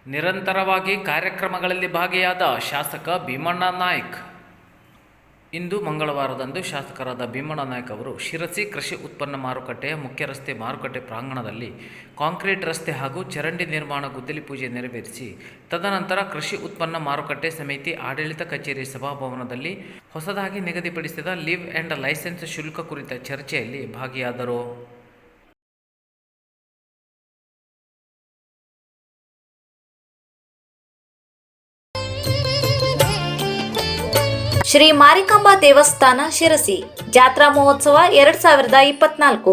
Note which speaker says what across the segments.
Speaker 1: ನಿರಂತರವಾಗಿ ಕಾರ್ಯಕ್ರಮಗಳಲ್ಲಿ ಭಾಗಿಯಾದ ಶಾಸಕ ಭೀಮಣ್ಣ ನಾಯ್ಕ್. ಇಂದು ಮಂಗಳವಾರದಂದು ಶಾಸಕರಾದ ಭೀಮಣ್ಣ ನಾಯ್ಕ್ ಅವರು ಶಿರಸಿ ಕೃಷಿ ಉತ್ಪನ್ನ ಮಾರುಕಟ್ಟೆಯ ಮುಖ್ಯ ರಸ್ತೆ ಮಾರುಕಟ್ಟೆ ಪ್ರಾಂಗಣದಲ್ಲಿ ಕಾಂಕ್ರೀಟ್ ರಸ್ತೆ ಹಾಗೂ ಚರಂಡಿ ನಿರ್ಮಾಣ ಗುದ್ದಲಿ ಪೂಜೆ ನೆರವೇರಿಸಿ ತದನಂತರ ಕೃಷಿ ಉತ್ಪನ್ನ ಮಾರುಕಟ್ಟೆ ಸಮಿತಿ ಆಡಳಿತ ಕಚೇರಿ ಸಭಾಭವನದಲ್ಲಿ ಹೊಸದಾಗಿ ನಿಗದಿಪಡಿಸಿದ ಲಿವ್ ಆ್ಯಂಡ್ ಲೈಸೆನ್ಸ್ ಶುಲ್ಕ ಕುರಿತ ಚರ್ಚೆಯಲ್ಲಿ ಭಾಗಿಯಾದರು.
Speaker 2: ಶ್ರೀ ಮಾರಿಕಾಂಬಾ ದೇವಸ್ಥಾನ ಶಿರಸಿ ಜಾತ್ರಾ ಮಹೋತ್ಸವ 2024.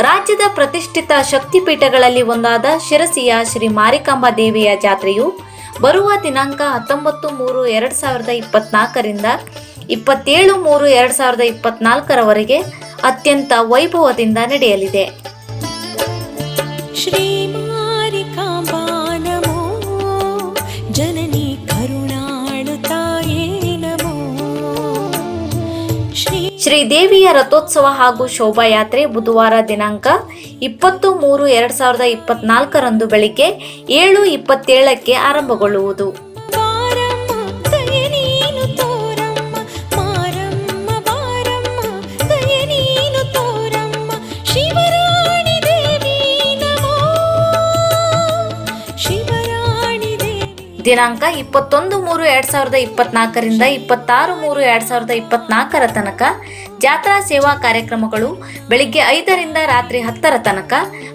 Speaker 2: ರಾಜ್ಯದ ಪ್ರತಿಷ್ಠಿತ ಶಕ್ತಿಪೀಠಗಳಲ್ಲಿ ಒಂದಾದ ಶಿರಸಿಯ ಶ್ರೀ ಮಾರಿಕಾಂಬಾ ದೇವಿಯ ಜಾತ್ರೆಯು ಬರುವ ದಿನಾಂಕ 19/3/2024 ರಿಂದ 27/3/2024 ರವರೆಗೆ ಅತ್ಯಂತ ವೈಭವದಿಂದ ನಡೆಯಲಿದೆ.
Speaker 3: ಶ್ರೀ ಮಾರಿಕಾಂಬಾ ನಮೋ ಜನನಿ ಕರುಣಾಳು ತಾಯೇ ನಮೋ.
Speaker 2: ಶ್ರೀ ದೇವಿಯ ರಥೋತ್ಸವ ಹಾಗೂ ಶೋಭಾಯಾತ್ರೆ ಬುಧವಾರ ದಿನಾಂಕ 20/3/2024 ರಂದು ಬೆಳಿಗ್ಗೆ 7:27ಕ್ಕೆ ಆರಂಭಗೊಳ್ಳುವುದು. ದಿನಾಂಕ 21/3/2024 ರಿಂದ 26/3/2024 ತನಕ ಜಾತ್ರಾ ಸೇವಾ ಕಾರ್ಯಕ್ರಮಗಳು ಬೆಳಿಗ್ಗೆ 5 ರಿಂದ ರಾತ್ರಿ 10 ತನಕ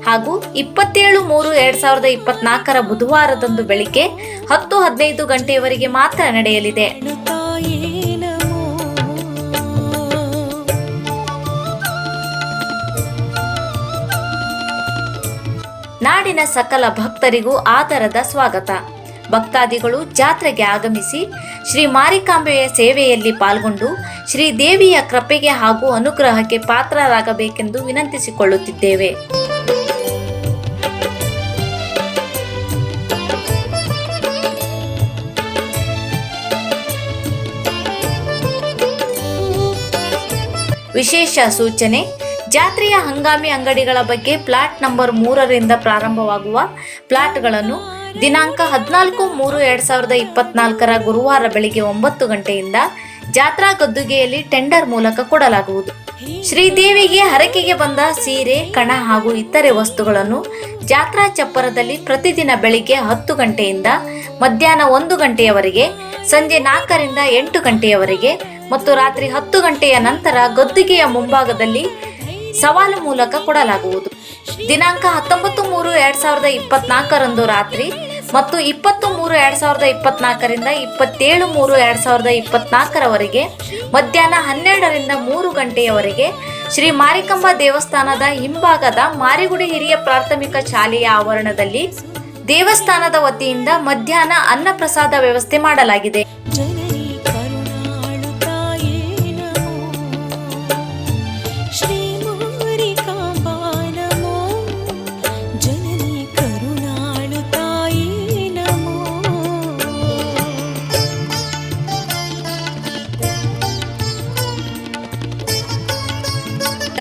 Speaker 2: ಹಾಗೂ 27/3/2024 ಬುಧವಾರದಂದು ಬೆಳಿಗ್ಗೆ 10:15 ಗಂಟೆಯವರೆಗೆ ಮಾತ್ರ ನಡೆಯಲಿದೆ. ನಾಡಿನ ಸಕಲ ಭಕ್ತರಿಗೂ ಆದರದ ಸ್ವಾಗತ. ಭಕ್ತಾದಿಗಳು ಜಾತ್ರೆಗೆ ಆಗಮಿಸಿ ಶ್ರೀ ಮಾರಿಕಾಂಬೆಯ ಸೇವೆಯಲ್ಲಿ ಪಾಲ್ಗೊಂಡು ಶ್ರೀ ದೇವಿಯ ಕೃಪೆಗೆ ಹಾಗೂ ಅನುಗ್ರಹಕ್ಕೆ ಪಾತ್ರರಾಗಬೇಕೆಂದು ವಿನಂತಿಸಿಕೊಳ್ಳುತ್ತಿದ್ದೇವೆ. ವಿಶೇಷ ಸೂಚನೆ: ಜಾತ್ರೆಯ ಹಂಗಾಮಿ ಅಂಗಡಿಗಳ ಬಗ್ಗೆ ಪ್ಲಾಟ್ ನಂಬರ್ 3 ರಿಂದ ಪ್ರಾರಂಭವಾಗುವ ಪ್ಲಾಟ್ಗಳನ್ನು ದಿನಾಂಕ 14/3/2024 ಗುರುವಾರ ಬೆಳಿಗ್ಗೆ 9 ಗಂಟೆಯಿಂದ ಜಾತ್ರಾ ಗದ್ದುಗೆಯಲ್ಲಿ ಟೆಂಡರ್ ಮೂಲಕ ಕೊಡಲಾಗುವುದು. ಶ್ರೀದೇವಿಗೆ ಹರಕೆಗೆ ಬಂದ ಸೀರೆ, ಕಣ ಹಾಗೂ ಇತರೆ ವಸ್ತುಗಳನ್ನು ಜಾತ್ರಾ ಚಪ್ಪರದಲ್ಲಿ ಪ್ರತಿದಿನ ಬೆಳಿಗ್ಗೆ 10 ಗಂಟೆಯಿಂದ ಮಧ್ಯಾಹ್ನ 1 ಗಂಟೆಯವರೆಗೆ, ಸಂಜೆ 4 ರಿಂದ 8 ಗಂಟೆಯವರೆಗೆ ಮತ್ತು ರಾತ್ರಿ 10 ಗಂಟೆಯ ನಂತರ ಗದ್ದುಗೆಯ ಮುಂಭಾಗದಲ್ಲಿ ಸವಾಲು ಮೂಲಕ ಕೊಡಲಾಗುವುದು. ದಿನಾಂಕ 19/3/2024 ರಂದು ರಾತ್ರಿ ಮತ್ತು 20/3/2024 ರಿಂದ 27/3/2024 ರವರೆಗೆ ಮಧ್ಯಾಹ್ನ 12 ರಿಂದ 3 ಗಂಟೆಯವರೆಗೆ ಶ್ರೀ ಮಾರಿಕಾಂಬಾ ದೇವಸ್ಥಾನದ ಹಿಂಭಾಗದ ಮಾರಿಗುಡಿ ಹಿರಿಯ ಪ್ರಾಥಮಿಕ ಶಾಲೆಯ ಆವರಣದಲ್ಲಿ ದೇವಸ್ಥಾನದ ವತಿಯಿಂದ ಮಧ್ಯಾಹ್ನ ಅನ್ನಪ್ರಸಾದ ವ್ಯವಸ್ಥೆ ಮಾಡಲಾಗಿದೆ.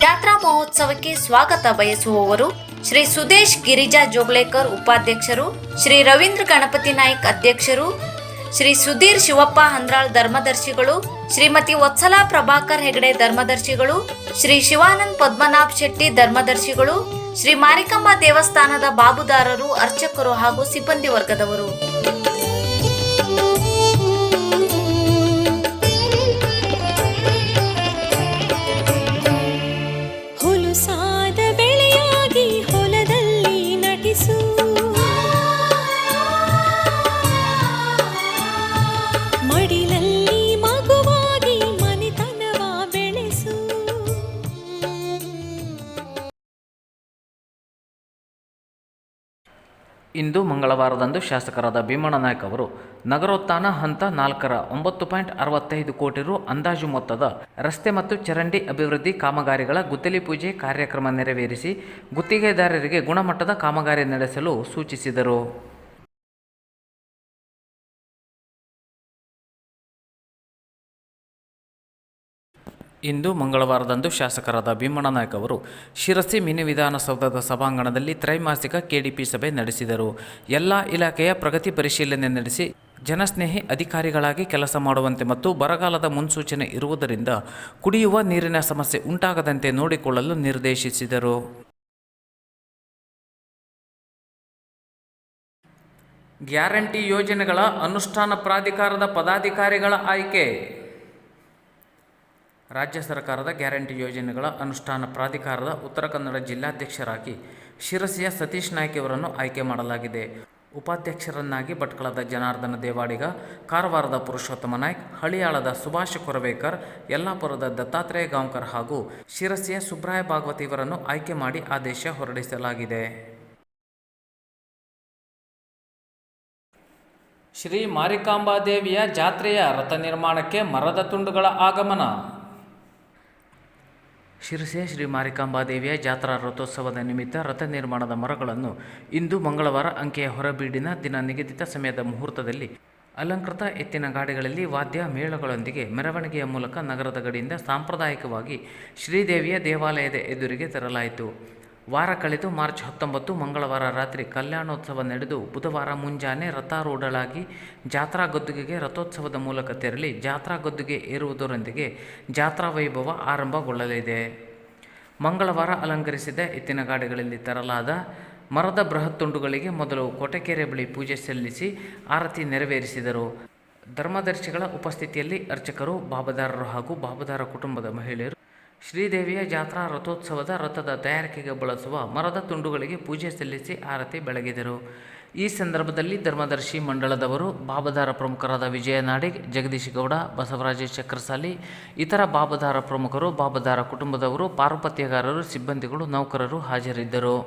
Speaker 2: ಜಾತ್ರಾ ಮಹೋತ್ಸವಕ್ಕೆ ಸ್ವಾಗತ ಬಯಸುವವರು ಶ್ರೀ ಸುದೇಶ್ ಗಿರಿಜಾ ಜೋಗ್ಲೇಕರ್ ಉಪಾಧ್ಯಕ್ಷರು, ಶ್ರೀ ರವೀಂದ್ರ ಗಣಪತಿ ನಾಯ್ಕ್ ಅಧ್ಯಕ್ಷರು, ಶ್ರೀ ಸುಧೀರ್ ಶಿವಪ್ಪ ಹಂದ್ರಾಳ್ ಧರ್ಮದರ್ಶಿಗಳು, ಶ್ರೀಮತಿ ವತ್ಸಲಾ ಪ್ರಭಾಕರ್ ಹೆಗಡೆ ಧರ್ಮದರ್ಶಿಗಳು, ಶ್ರೀ ಶಿವಾನಂದ್ ಪದ್ಮನಾಭ್ ಶೆಟ್ಟಿ ಧರ್ಮದರ್ಶಿಗಳು, ಶ್ರೀ ಮಾರಿಕಾಂಬಾ ದೇವಸ್ಥಾನದ ಬಾಬುದಾರರು, ಅರ್ಚಕರು ಹಾಗೂ ಸಿಬ್ಬಂದಿ ವರ್ಗದವರು.
Speaker 1: ಇಂದು ಮಂಗಳವಾರದಂದು ಶಾಸಕರಾದ ಭೀಮಣ್ಣ ನಾಯ್ಕ ಅವರು ನಗರೋತ್ಥಾನ ಹಂತ 4ರ 9.65 ಕೋಟಿ ರು ಅಂದಾಜು ಮೊತ್ತದ ರಸ್ತೆ ಮತ್ತು ಚರಂಡಿ ಅಭಿವೃದ್ಧಿ ಕಾಮಗಾರಿಗಳ ಗುದ್ದಲಿ ಪೂಜೆ ಕಾರ್ಯಕ್ರಮ ನೆರವೇರಿಸಿ ಗುತ್ತಿಗೆದಾರರಿಗೆ ಗುಣಮಟ್ಟದ ಕಾಮಗಾರಿ ನಡೆಸಲು ಸೂಚಿಸಿದರು. ಇಂದು ಮಂಗಳವಾರದಂದು ಶಾಸಕರಾದ ಭೀಮಣ್ಣ ನಾಯ್ಕ ಅವರು ಶಿರಸಿ ಮಿನಿ ವಿಧಾನಸೌಧದ ಸಭಾಂಗಣದಲ್ಲಿ ತ್ರೈಮಾಸಿಕ ಕೆಡಿಪಿ ಸಭೆ ನಡೆಸಿದರು. ಎಲ್ಲ ಇಲಾಖೆಯ ಪ್ರಗತಿ ಪರಿಶೀಲನೆ ನಡೆಸಿ ಜನಸ್ನೇಹಿ ಅಧಿಕಾರಿಗಳಾಗಿ ಕೆಲಸ ಮಾಡುವಂತೆ ಮತ್ತು ಬರಗಾಲದ ಮುನ್ಸೂಚನೆ ಇರುವುದರಿಂದ ಕುಡಿಯುವ ನೀರಿನ ಸಮಸ್ಯೆ ಉಂಟಾಗದಂತೆ ನೋಡಿಕೊಳ್ಳಲು ನಿರ್ದೇಶಿಸಿದರು. ಗ್ಯಾರಂಟಿ ಯೋಜನೆಗಳ ಅನುಷ್ಠಾನ ಪ್ರಾಧಿಕಾರದ ಪದಾಧಿಕಾರಿಗಳ ಆಯ್ಕೆ. ರಾಜ್ಯ ಸರ್ಕಾರದ ಗ್ಯಾರಂಟಿ ಯೋಜನೆಗಳ ಅನುಷ್ಠಾನ ಪ್ರಾಧಿಕಾರದ ಉತ್ತರ ಕನ್ನಡ ಜಿಲ್ಲಾಧ್ಯಕ್ಷರಾಗಿ ಶಿರಸಿಯ ಸತೀಶ್ ನಾಯ್ಕ ಅವರನ್ನು ಆಯ್ಕೆ ಮಾಡಲಾಗಿದೆ. ಉಪಾಧ್ಯಕ್ಷರನ್ನಾಗಿ ಭಟ್ಕಳದ ಜನಾರ್ದನ ದೇವಾಡಿಗ, ಕಾರವಾರದ ಪುರುಷೋತ್ತಮ ನಾಯ್ಕ, ಹಳಿಯಾಳದ ಸುಭಾಷ್ ಕೊರವೇಕರ್, ಯಲ್ಲಾಪುರದ ದತ್ತಾತ್ರೇಯ ಗಾಂವ್ಕರ್ ಹಾಗೂ ಶಿರಸಿಯ ಸುಬ್ರಾಯ ಭಾಗವತ್ ಇವರನ್ನು ಆಯ್ಕೆ ಮಾಡಿ ಆದೇಶ ಹೊರಡಿಸಲಾಗಿದೆ. ಶ್ರೀ ಮಾರಿಕಾಂಬಾದೇವಿಯ ಜಾತ್ರೆಯ ರಥ ನಿರ್ಮಾಣಕ್ಕೆ ಮರದ ತುಂಡುಗಳ ಆಗಮನ. ಶಿರಸಿಯ ಶ್ರೀ ಮಾರಿಕಾಂಬಾದೇವಿಯ ಜಾತ್ರಾ ರಥೋತ್ಸವದ ನಿಮಿತ್ತ ರಥ ನಿರ್ಮಾಣದ ಮರಗಳನ್ನು ಇಂದು ಮಂಗಳವಾರ ಅಂಕೆಯ ಹೊರಬೀಡಿನ ದಿನ ನಿಗದಿತ ಸಮಯದ ಮುಹೂರ್ತದಲ್ಲಿ ಅಲಂಕೃತ ಎತ್ತಿನ ಗಾಡಿಗಳಲ್ಲಿ ವಾದ್ಯ ಮೇಳಗಳೊಂದಿಗೆ ಮೆರವಣಿಗೆಯ ಮೂಲಕ ನಗರದ ಗಡಿಯಿಂದ ಸಾಂಪ್ರದಾಯಿಕವಾಗಿ ಶ್ರೀದೇವಿಯ ದೇವಾಲಯದ ಎದುರಿಗೆ ತರಲಾಯಿತು. ವಾರ ಕಳೆದು ಮಾರ್ಚ್ 19 ಮಂಗಳವಾರ ರಾತ್ರಿ ಕಲ್ಯಾಣೋತ್ಸವ ನಡೆದು ಬುಧವಾರ ಮುಂಜಾನೆ ರಥಾರೂಢಳಾಗಿ ಜಾತ್ರಾ ಗದ್ದುಗೆಗೆ ರಥೋತ್ಸವದ ಮೂಲಕ ತೆರಳಿ ಜಾತ್ರಾ ಗದ್ದುಗೆ ಏರುವುದರೊಂದಿಗೆ ಜಾತ್ರಾ ವೈಭವ ಆರಂಭಗೊಳ್ಳಲಿದೆ. ಮಂಗಳವಾರ ಅಲಂಕರಿಸಿದ ಎತ್ತಿನ ಗಾಡಿಗಳಲ್ಲಿ ತರಲಾದ ಮರದ ಬೃಹತ್ ತುಂಡುಗಳಿಗೆ ಮೊದಲು ಕೊಟೆಕೆರೆ ಬಳಿ ಪೂಜೆ ಸಲ್ಲಿಸಿ ಆರತಿ ನೆರವೇರಿಸಿದರು. ಧರ್ಮದರ್ಶಿಗಳ ಉಪಸ್ಥಿತಿಯಲ್ಲಿ ಅರ್ಚಕರು, ಬಾಬಾದಾರರು ಹಾಗೂ ಬಾಬಾದಾರ ಕುಟುಂಬದ ಮಹಿಳೆಯರು ಶ್ರೀದೇವಿಯ ಜಾತ್ರಾ ರಥೋತ್ಸವದ ರಥದ ತಯಾರಿಕೆಗೆ ಬಳಸುವ ಮರದ ತುಂಡುಗಳಿಗೆ ಪೂಜೆ ಸಲ್ಲಿಸಿ ಆರತಿ ಬೆಳಗಿದರು. ಈ ಸಂದರ್ಭದಲ್ಲಿ ಧರ್ಮದರ್ಶಿ ಮಂಡಳದವರು, ಬಾಬಾದಾರ ಪ್ರಮುಖರಾದ ವಿಜಯ ನಾಡಿಗ್, ಜಗದೀಶ್ ಗೌಡ, ಬಸವರಾಜ ಚಕ್ರಸಾಲಿ, ಇತರ ಬಾಬಾದಾರ ಪ್ರಮುಖರು, ಬಾಬಾದಾರ ಕುಟುಂಬದವರು, ಪಾರುಪತ್ಯಗಾರರು, ಸಿಬ್ಬಂದಿಗಳು, ನೌಕರರು ಹಾಜರಿದ್ದರು.